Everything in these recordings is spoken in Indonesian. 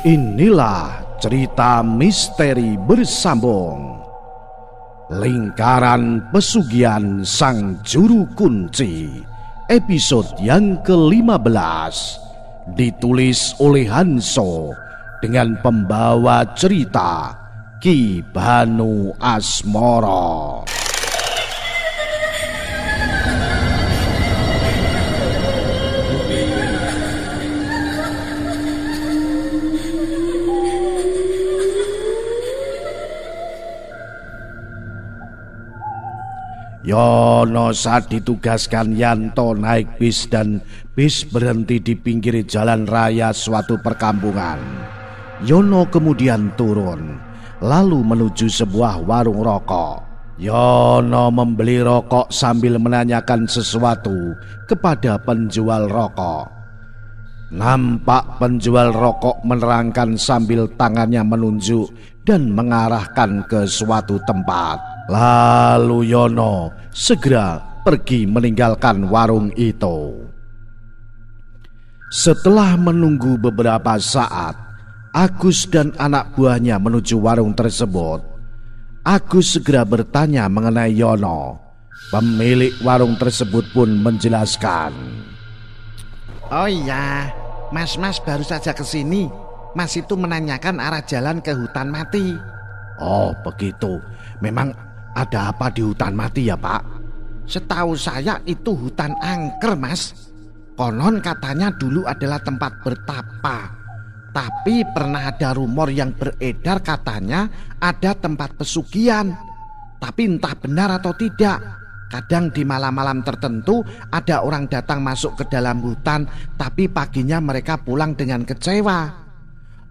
Inilah cerita misteri bersambung. Lingkaran Pesugihan Sang Juru Kunci, episode yang ke-15, ditulis oleh Hanso dengan pembawa cerita Ki Banu Asmoro. Yono saat ditugaskan Yanto naik bis dan bis berhenti di pinggir jalan raya suatu perkampungan. Yono kemudian turun, lalu menuju sebuah warung rokok. Yono membeli rokok sambil menanyakan sesuatu kepada penjual rokok. Nampak penjual rokok menerangkan sambil tangannya menunjuk dan mengarahkan ke suatu tempat. Lalu Yono segera pergi meninggalkan warung itu. Setelah menunggu beberapa saat, Agus dan anak buahnya menuju warung tersebut. Agus segera bertanya mengenai Yono. Pemilik warung tersebut pun menjelaskan. Oh iya, mas baru saja kesini. Mas itu menanyakan arah jalan ke hutan mati. Oh begitu, memang ada apa di hutan mati ya Pak? Setahu saya itu hutan angker, Mas. Konon katanya dulu adalah tempat bertapa. Tapi pernah ada rumor yang beredar katanya ada tempat pesugihan. Tapi entah benar atau tidak. Kadang di malam-malam tertentu ada orang datang masuk ke dalam hutan, tapi paginya mereka pulang dengan kecewa.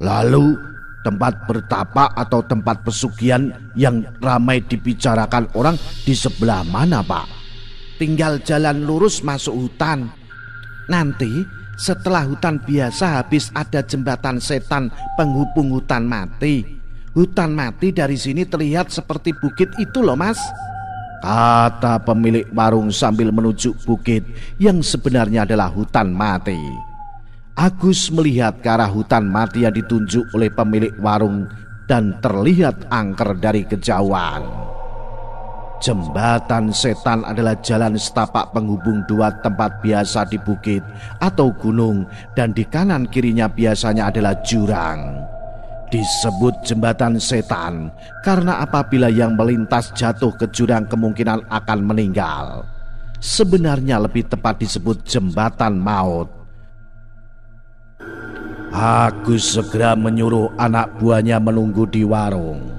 Lalu tempat bertapa atau tempat pesugihan yang ramai dibicarakan orang di sebelah mana Pak? Tinggal jalan lurus masuk hutan. Nanti setelah hutan biasa habis ada jembatan setan penghubung hutan mati. Hutan mati dari sini terlihat seperti bukit itu loh Mas, kata pemilik warung sambil menunjuk bukit yang sebenarnya adalah hutan mati. Agus melihat ke arah hutan mati yang ditunjuk oleh pemilik warung dan terlihat angker dari kejauhan. Jembatan setan adalah jalan setapak penghubung dua tempat biasa di bukit atau gunung, dan di kanan kirinya biasanya adalah jurang. Disebut jembatan setan karena apabila yang melintas jatuh ke jurang kemungkinan akan meninggal. Sebenarnya lebih tepat disebut jembatan maut. Agus segera menyuruh anak buahnya menunggu di warung.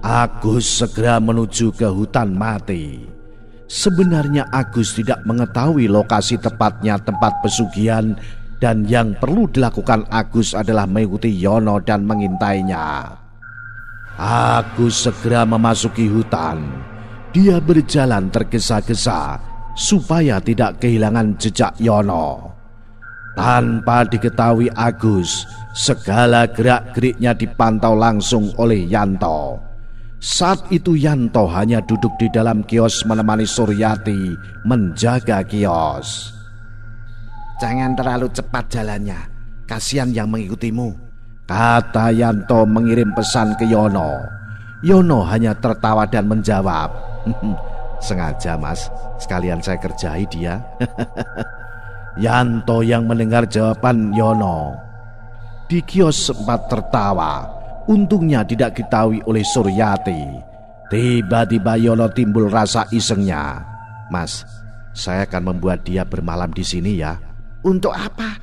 Agus segera menuju ke hutan mati. Sebenarnya Agus tidak mengetahui lokasi tepatnya tempat pesugihan, dan yang perlu dilakukan Agus adalah mengikuti Yono dan mengintainya. Agus segera memasuki hutan. Dia berjalan tergesa-gesa supaya tidak kehilangan jejak Yono. Tanpa diketahui Agus, segala gerak-geriknya dipantau langsung oleh Yanto. Saat itu Yanto hanya duduk di dalam kios menemani Suryati menjaga kios. Jangan terlalu cepat jalannya, kasihan yang mengikutimu, kata Yanto mengirim pesan ke Yono. Yono hanya tertawa dan menjawab, sengaja Mas, sekalian saya kerjai dia. Yanto yang mendengar jawaban Yono di kios sempat tertawa. Untungnya tidak diketahui oleh Suryati. Tiba-tiba Yono timbul rasa isengnya. Mas, saya akan membuat dia bermalam di sini ya. Untuk apa?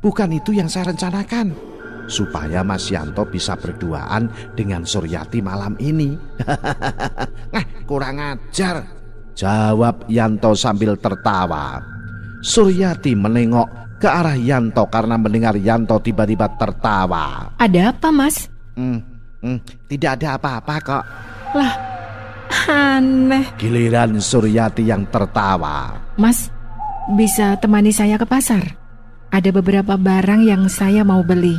Bukan itu yang saya rencanakan. Supaya Mas Yanto bisa berduaan dengan Suryati malam ini. Kurang ajar, jawab Yanto sambil tertawa. Suryati menengok ke arah Yanto karena mendengar Yanto tiba-tiba tertawa. Ada apa Mas? Tidak ada apa-apa kok. Lah, aneh. Giliran Suryati yang tertawa. Mas, bisa temani saya ke pasar? Ada beberapa barang yang saya mau beli.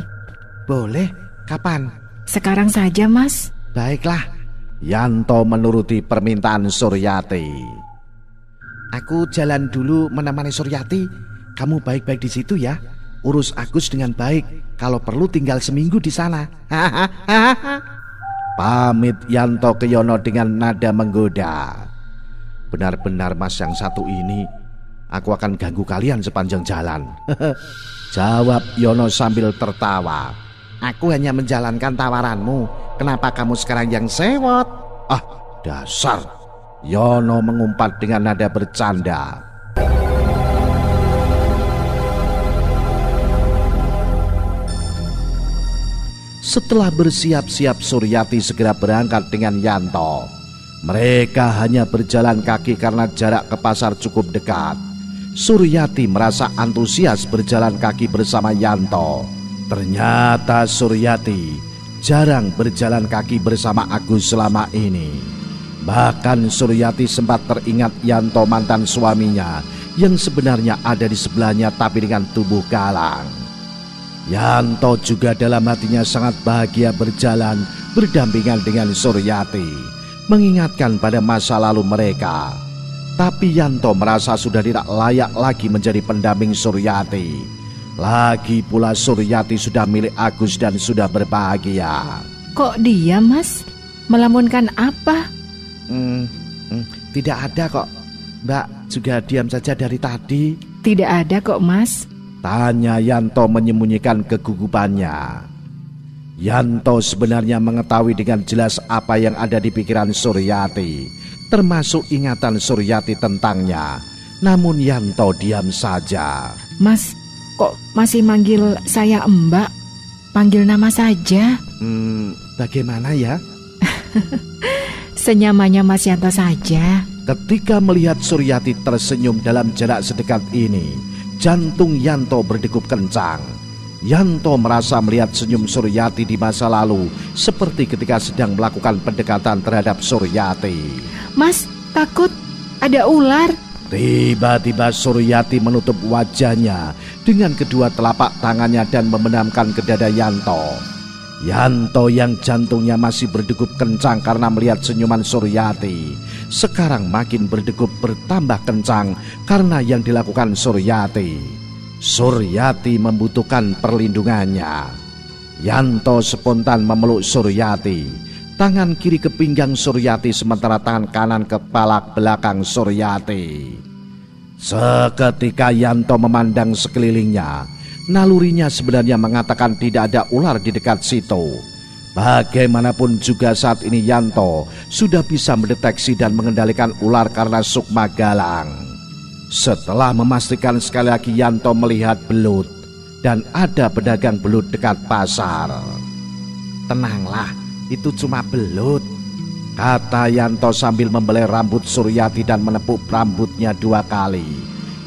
Boleh, kapan? Sekarang saja Mas. Baiklah. Yanto menuruti permintaan Suryati. Aku jalan dulu menemani Suryati. Kamu baik-baik di situ ya. urus Agus dengan baik. Kalau perlu tinggal seminggu di sana. Pamit Yanto ke Yono dengan nada menggoda. Benar-benar Mas yang satu ini, aku akan ganggu kalian sepanjang jalan. Jawab Yono sambil tertawa. Aku hanya menjalankan tawaranmu. Kenapa kamu sekarang yang sewot? Ah, dasar. Yono mengumpat dengan nada bercanda. Setelah bersiap-siap, Suryati segera berangkat dengan Yanto. Mereka hanya berjalan kaki karena jarak ke pasar cukup dekat. Suryati merasa antusias berjalan kaki bersama Yanto. Ternyata Suryati jarang berjalan kaki bersama Agus selama ini. Bahkan Suryati sempat teringat Yanto mantan suaminya yang sebenarnya ada di sebelahnya tapi dengan tubuh galang. Yanto juga dalam hatinya sangat bahagia berjalan berdampingan dengan Suryati, mengingatkan pada masa lalu mereka. Tapi Yanto merasa sudah tidak layak lagi menjadi pendamping Suryati. Lagi pula Suryati sudah milik Agus dan sudah berbahagia. Kok diam, Mas? Melamunkan apa? Tidak ada kok. Mbak juga diam saja dari tadi. Tidak ada kok, Mas. Tanya Yanto menyembunyikan kegugupannya. Yanto sebenarnya mengetahui dengan jelas apa yang ada di pikiran Suryati, termasuk ingatan Suryati tentangnya. Namun Yanto diam saja. Mas, kok masih manggil saya Mbak? Panggil nama saja. Bagaimana ya? Senyamannya Mas Yanto saja. Ketika melihat Suryati tersenyum dalam jarak sedekat ini, jantung Yanto berdegup kencang. Yanto merasa melihat senyum Suryati di masa lalu, seperti ketika sedang melakukan pendekatan terhadap Suryati. Mas, takut ada ular. Tiba-tiba Suryati menutup wajahnya dengan kedua telapak tangannya dan membenamkan ke dada Yanto. Yanto yang jantungnya masih berdegup kencang karena melihat senyuman Suryati, sekarang makin berdegup bertambah kencang karena yang dilakukan Suryati. Suryati membutuhkan perlindungannya. Yanto spontan memeluk Suryati. Tangan kiri ke pinggang Suryati sementara tangan kanan ke kepala belakang Suryati. Seketika Yanto memandang sekelilingnya. Nalurinya sebenarnya mengatakan tidak ada ular di dekat situ. Bagaimanapun juga saat ini Yanto sudah bisa mendeteksi dan mengendalikan ular karena sukma galang. Setelah memastikan sekali lagi Yanto melihat belut dan ada pedagang belut dekat pasar. Tenanglah, itu cuma belut, kata Yanto sambil membelai rambut Suryati dan menepuk rambutnya 2 kali.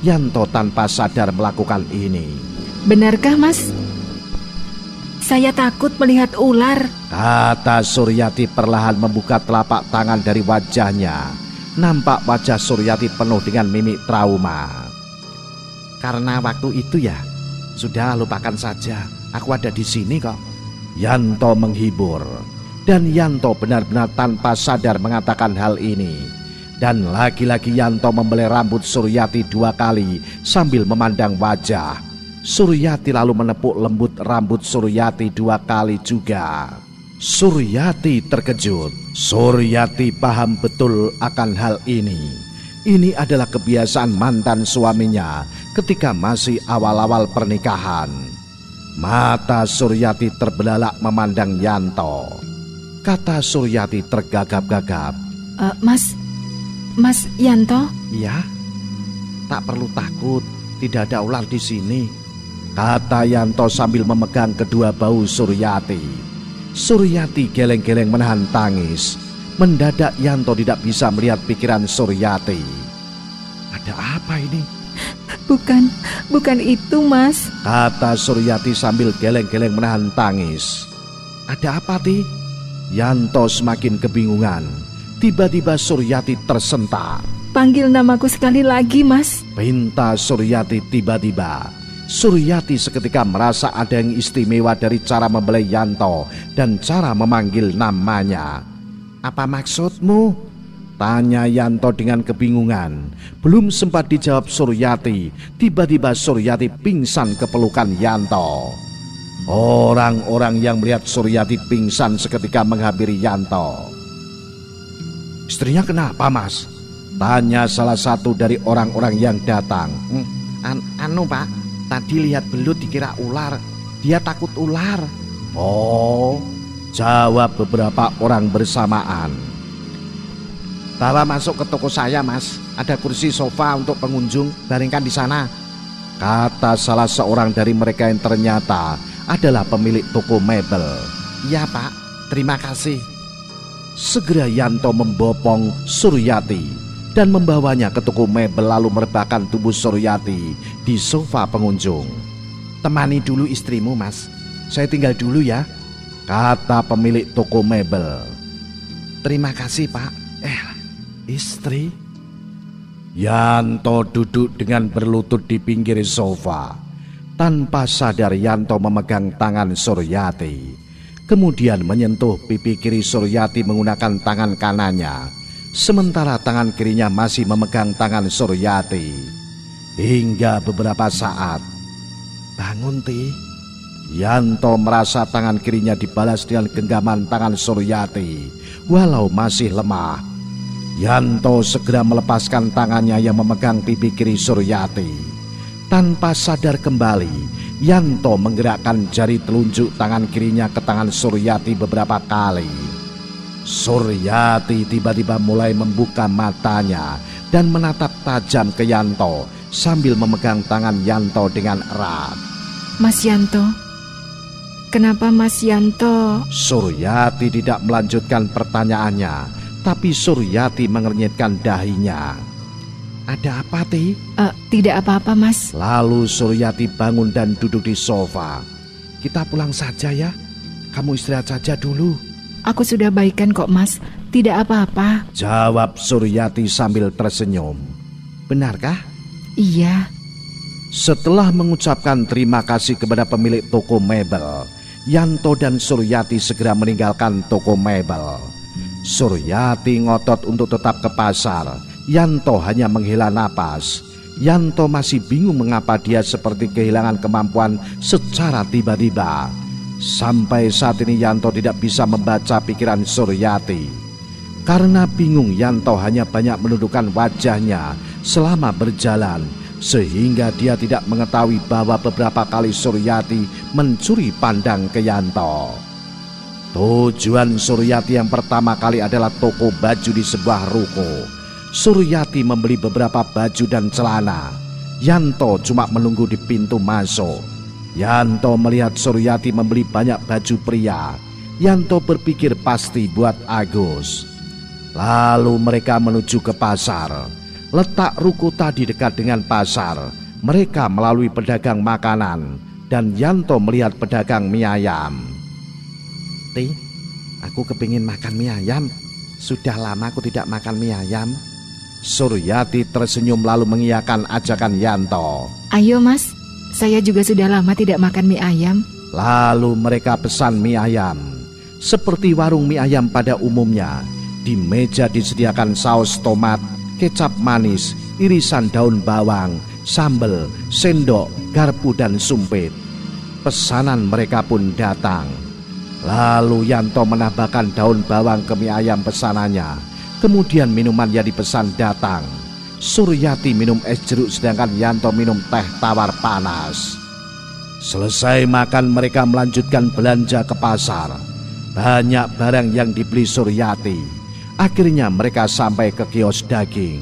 Yanto tanpa sadar melakukan ini. Benarkah, Mas? Saya takut melihat ular, kata Suryati perlahan membuka telapak tangan dari wajahnya. Nampak wajah Suryati penuh dengan mimik trauma. Karena waktu itu ya, sudah lupakan saja. Aku ada di sini kok. Yanto menghibur. Dan Yanto benar-benar tanpa sadar mengatakan hal ini. Dan lagi-lagi Yanto membelai rambut Suryati 2 kali sambil memandang wajah. Suryati lalu menepuk lembut rambut Suryati 2 kali juga. Suryati terkejut. Suryati paham betul akan hal ini. Ini adalah kebiasaan mantan suaminya ketika masih awal-awal pernikahan. Mata Suryati terbelalak memandang Yanto. Kata Suryati tergagap-gagap. Mas Yanto? Ya, tak perlu takut. Tidak ada ular di sini, kata Yanto sambil memegang kedua bahu Suryati. Suryati geleng-geleng menahan tangis. Mendadak Yanto tidak bisa melihat pikiran Suryati. Ada apa ini? Bukan itu, Mas, kata Suryati sambil geleng-geleng menahan tangis. Ada apa, Ti? Yanto semakin kebingungan. Tiba-tiba Suryati tersentak. Panggil namaku sekali lagi, Mas, pinta Suryati tiba-tiba. Suryati seketika merasa ada yang istimewa dari cara membelai Yanto dan cara memanggil namanya. Apa maksudmu? Tanya Yanto dengan kebingungan. Belum sempat dijawab Suryati, tiba-tiba Suryati pingsan ke pelukan Yanto. Orang-orang yang melihat Suryati pingsan seketika menghampiri Yanto. "Istrinya kenapa, Mas?" tanya salah satu dari orang-orang yang datang. Anu Pak, tadi lihat belut dikira ular. Dia takut ular. "Oh," jawab beberapa orang bersamaan. "Bawa masuk ke toko saya, Mas. Ada kursi sofa untuk pengunjung, baringkan di sana," kata salah seorang dari mereka yang ternyata adalah pemilik toko mebel. "Iya Pak, terima kasih." Segera Yanto membopong Suryati dan membawanya ke toko mebel lalu merebahkan tubuh Suryati di sofa pengunjung. "Temani dulu istrimu, Mas. Saya tinggal dulu ya," kata pemilik toko mebel. "Terima kasih Pak." Istri? Yanto duduk dengan berlutut di pinggir sofa. Tanpa sadar Yanto memegang tangan Suryati. Kemudian menyentuh pipi kiri Suryati menggunakan tangan kanannya, sementara tangan kirinya masih memegang tangan Suryati. Hingga beberapa saat. "Bangun, Ti." Yanto merasa tangan kirinya dibalas dengan genggaman tangan Suryati, walau masih lemah. Yanto segera melepaskan tangannya yang memegang pipi kiri Suryati. Tanpa sadar kembali, Yanto menggerakkan jari telunjuk tangan kirinya ke tangan Suryati beberapa kali. Suryati tiba-tiba mulai membuka matanya dan menatap tajam ke Yanto sambil memegang tangan Yanto dengan erat. "Mas Yanto, kenapa Mas Yanto?" Suryati tidak melanjutkan pertanyaannya, tapi Suryati mengernyitkan dahinya. "Ada apa, Ti?" Tidak apa-apa, Mas." Lalu Suryati bangun dan duduk di sofa. "Kita pulang saja ya. Kamu istirahat saja dulu." "Aku sudah baikan kok, Mas. Tidak apa-apa." jawab Suryati sambil tersenyum. "Benarkah?" "Iya." Setelah mengucapkan terima kasih kepada pemilik toko mebel, Yanto dan Suryati segera meninggalkan toko mebel. Suryati ngotot untuk tetap ke pasar. Yanto hanya menghela napas. Yanto masih bingung mengapa dia seperti kehilangan kemampuan secara tiba-tiba. Sampai saat ini Yanto tidak bisa membaca pikiran Suryati. Karena bingung, Yanto hanya banyak menundukkan wajahnya selama berjalan, sehingga dia tidak mengetahui bahwa beberapa kali Suryati mencuri pandang ke Yanto. Tujuan Suryati yang pertama kali adalah toko baju di sebuah ruko. Suryati membeli beberapa baju dan celana. Yanto cuma menunggu di pintu masuk. Yanto melihat Suryati membeli banyak baju pria. Yanto berpikir pasti buat Agus. Lalu mereka menuju ke pasar. Letak ruko tadi dekat dengan pasar. Mereka melalui pedagang makanan dan Yanto melihat pedagang mie ayam. "Ti, aku kepingin makan mie ayam. Sudah lama aku tidak makan mie ayam." Suryati tersenyum lalu mengiyakan ajakan Yanto. "Ayo, Mas. Saya juga sudah lama tidak makan mie ayam." Lalu mereka pesan mie ayam. Seperti warung mie ayam pada umumnya, di meja disediakan saus tomat, kecap manis, irisan daun bawang, sambal, sendok, garpu dan sumpit. Pesanan mereka pun datang. Lalu Yanto menambahkan daun bawang ke mie ayam pesanannya. Kemudian minuman yang dipesan datang. Suryati minum es jeruk sedangkan Yanto minum teh tawar panas. Selesai makan mereka melanjutkan belanja ke pasar. Banyak barang yang dibeli Suryati. Akhirnya mereka sampai ke kios daging.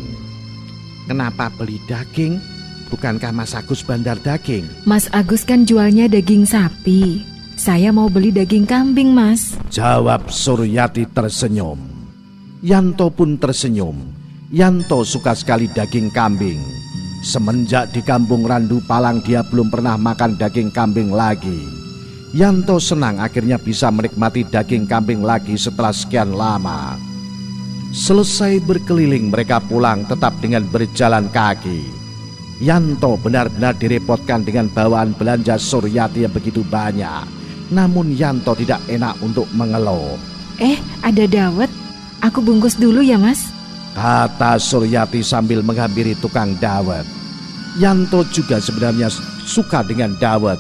"Kenapa beli daging? Bukankah Mas Agus bandar daging?" "Mas Agus kan jualnya daging sapi. Saya mau beli daging kambing, Mas." jawab Suryati tersenyum. Yanto pun tersenyum. Yanto suka sekali daging kambing. Semenjak di kampung Randu Palang dia belum pernah makan daging kambing lagi. Yanto senang akhirnya bisa menikmati daging kambing lagi setelah sekian lama. Selesai berkeliling mereka pulang tetap dengan berjalan kaki. Yanto benar-benar direpotkan dengan bawaan belanja Suryati yang begitu banyak. Namun Yanto tidak enak untuk mengeluh. Ada dawet. Aku bungkus dulu ya, Mas." kata Suryati sambil menghampiri tukang dawet. Yanto juga sebenarnya suka dengan dawet,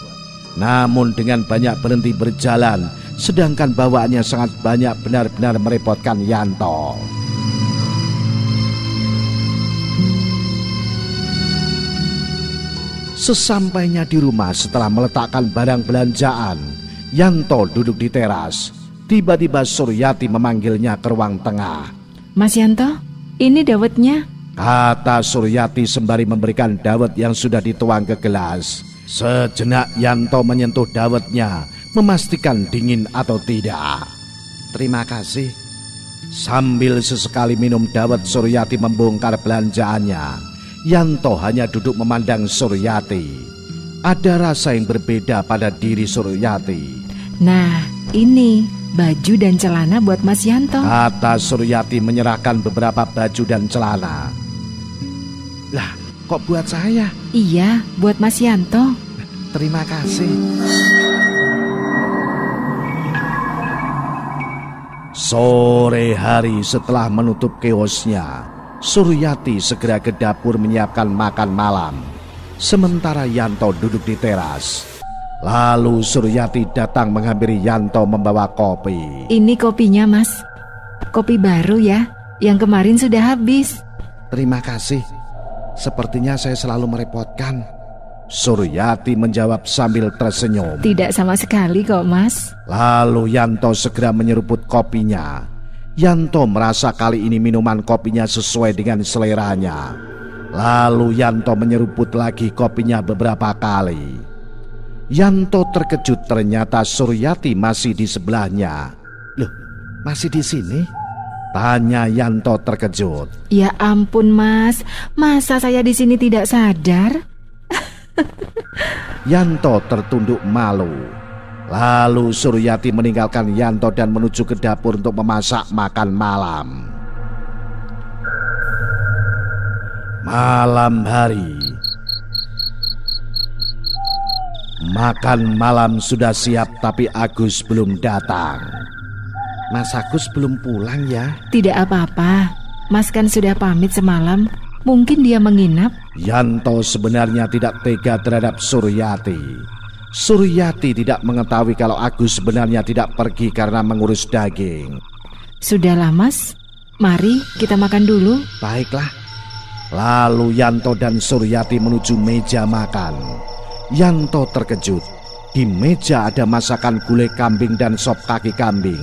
namun dengan banyak berhenti berjalan, sedangkan bawaannya sangat banyak, benar-benar merepotkan Yanto. Sesampainya di rumah setelah meletakkan barang belanjaan, Yanto duduk di teras. Tiba-tiba Suryati memanggilnya ke ruang tengah. Mas Yanto, ini dawetnya. Kata Suryati sembari memberikan dawet yang sudah dituang ke gelas. Sejenak Yanto menyentuh dawetnya, memastikan dingin atau tidak. Terima kasih. Sambil sesekali minum dawet, Suryati membongkar belanjaannya. Yanto hanya duduk memandang Suryati. Ada rasa yang berbeda pada diri Suryati. Nah, ini baju dan celana buat Mas Yanto. Kata Suryati menyerahkan beberapa baju dan celana. Lah, kok buat saya? Iya, buat Mas Yanto. Terima kasih. Sore hari setelah menutup kiosnya, Suryati segera ke dapur menyiapkan makan malam. Sementara Yanto duduk di teras. Lalu Suryati datang menghampiri Yanto membawa kopi. Ini kopinya, Mas. Kopi baru ya, yang kemarin sudah habis. Terima kasih. Sepertinya saya selalu merepotkan. Suryati menjawab sambil tersenyum. Tidak sama sekali kok, Mas. Lalu Yanto segera menyeruput kopinya. Yanto merasa kali ini minuman kopinya sesuai dengan seleranya. Lalu Yanto menyeruput lagi kopinya beberapa kali. Yanto terkejut ternyata Suryati masih di sebelahnya. Loh, masih di sini? Tanya Yanto terkejut. Ya ampun, Mas. Masa saya di sini tidak sadar? Yanto tertunduk malu. Lalu Suryati meninggalkan Yanto dan menuju ke dapur untuk memasak makan malam. Malam hari. Makan malam sudah siap tapi Agus belum datang. Mas Agus belum pulang ya? Tidak apa-apa. Mas kan sudah pamit semalam. Mungkin dia menginap. Yanto sebenarnya tidak tega terhadap Suryati. Suryati tidak mengetahui kalau Agus sebenarnya tidak pergi karena mengurus daging. Sudahlah, Mas. Mari kita makan dulu. Baiklah. Lalu Yanto dan Suryati menuju meja makan. Yanto terkejut. Di meja ada masakan gulai kambing dan sop kaki kambing.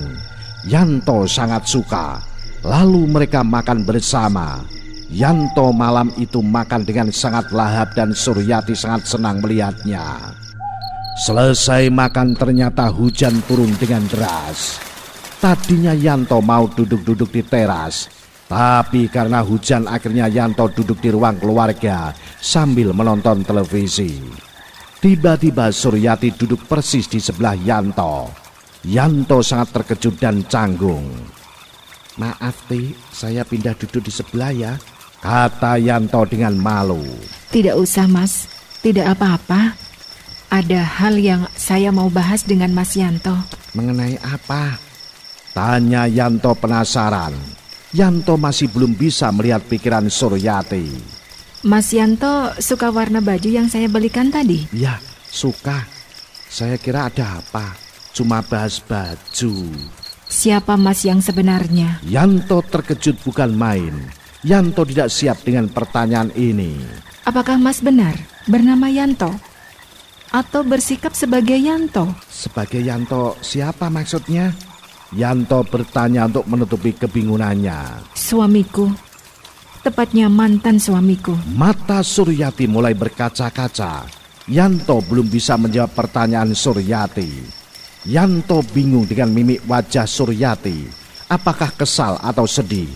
Yanto sangat suka. Lalu mereka makan bersama. Yanto malam itu makan dengan sangat lahap dan Suryati sangat senang melihatnya. Selesai makan ternyata hujan turun dengan deras. Tadinya Yanto mau duduk-duduk di teras, tapi karena hujan akhirnya Yanto duduk di ruang keluarga sambil menonton televisi. Tiba-tiba Suryati duduk persis di sebelah Yanto. Yanto sangat terkejut dan canggung. Maaf, Ti, saya pindah duduk di sebelah ya, kata Yanto dengan malu. Tidak usah, Mas. Tidak apa-apa. Ada hal yang saya mau bahas dengan Mas Yanto. Mengenai apa? Tanya Yanto penasaran. Yanto masih belum bisa melihat pikiran Suryati. Mas Yanto suka warna baju yang saya belikan tadi? Ya, suka. Saya kira ada apa? Cuma bahas baju. Siapa Mas yang sebenarnya? Yanto terkejut bukan main. Yanto tidak siap dengan pertanyaan ini. Apakah Mas benar bernama Yanto? Atau bersikap sebagai Yanto? Sebagai Yanto siapa maksudnya? Yanto bertanya untuk menutupi kebingungannya. Suamiku. Tepatnya mantan suamiku. Mata Suryati mulai berkaca-kaca. Yanto belum bisa menjawab pertanyaan Suryati. Yanto bingung dengan mimik wajah Suryati. Apakah kesal atau sedih?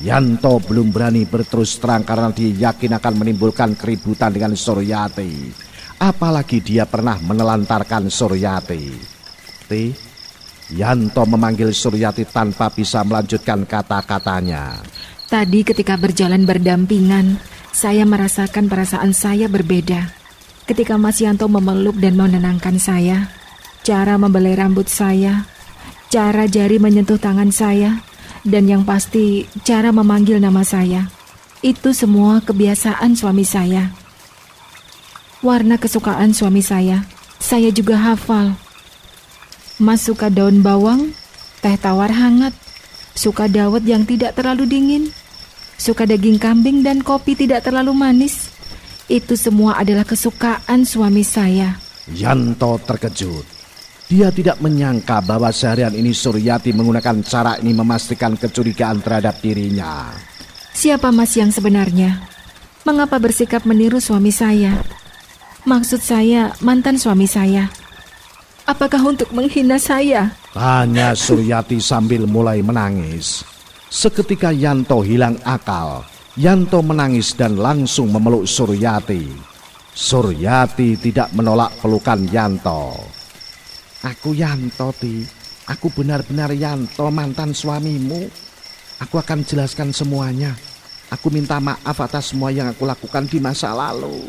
Yanto belum berani berterus terang karena dia yakin akan menimbulkan keributan dengan Suryati. Apalagi dia pernah menelantarkan Suryati. Yanto memanggil Suryati tanpa bisa melanjutkan kata-katanya. Tadi ketika berjalan berdampingan, saya merasakan perasaan saya berbeda. Ketika Mas Yanto memeluk dan menenangkan saya, cara membelai rambut saya, cara jari menyentuh tangan saya, Dan yang pasti cara memanggil nama saya. Itu semua kebiasaan suami saya. Warna kesukaan suami saya juga hafal. Mas suka daun bawang, teh tawar hangat, suka dawet yang tidak terlalu dingin, suka daging kambing dan kopi tidak terlalu manis. Itu semua adalah kesukaan suami saya. Yanto terkejut. Dia tidak menyangka bahwa seharian ini Suryati menggunakan cara ini memastikan kecurigaan terhadap dirinya. Siapa Mas yang sebenarnya? Mengapa bersikap meniru suami saya? Maksud saya mantan suami saya. Apakah untuk menghina saya? Tanya Suryati sambil mulai menangis. Seketika Yanto hilang akal. Yanto menangis dan langsung memeluk Suryati. Suryati tidak menolak pelukan Yanto. Aku Yanto, Ti. Aku benar-benar Yanto, mantan suamimu. Aku akan jelaskan semuanya. Aku minta maaf atas semua yang aku lakukan di masa lalu.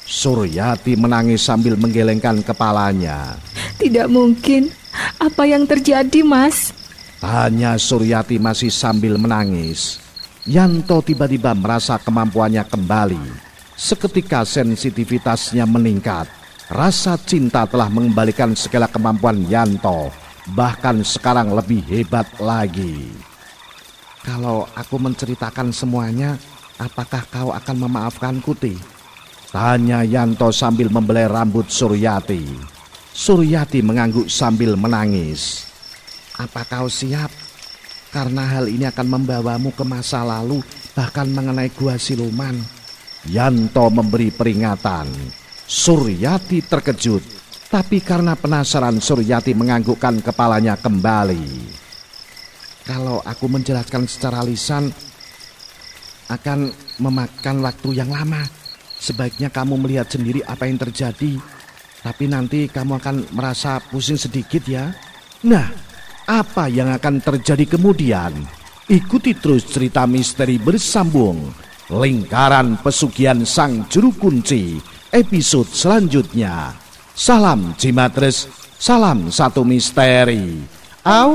Suryati menangis sambil menggelengkan kepalanya. Tidak mungkin. Apa yang terjadi, Mas? Tanya Suryati masih sambil menangis. Yanto tiba-tiba merasa kemampuannya kembali. Seketika sensitivitasnya meningkat. Rasa cinta telah mengembalikan segala kemampuan Yanto. Bahkan sekarang lebih hebat lagi. Kalau aku menceritakan semuanya, apakah kau akan memaafkanku, Ti? Tanya Yanto sambil membelai rambut Suryati. Suryati mengangguk sambil menangis. Apa kau siap? Karena hal ini akan membawamu ke masa lalu, bahkan mengenai Gua Siluman. Yanto memberi peringatan. Suryati terkejut, tapi karena penasaran Suryati menganggukkan kepalanya kembali. Kalau aku menjelaskan secara lisan, akan memakan waktu yang lama. Sebaiknya kamu melihat sendiri apa yang terjadi. Tapi nanti kamu akan merasa pusing sedikit ya. Nah, apa yang akan terjadi kemudian? Ikuti terus cerita misteri bersambung. Lingkaran Pesugihan Sang Juru Kunci. Episode selanjutnya. Salam Jimatres, salam satu misteri. Au.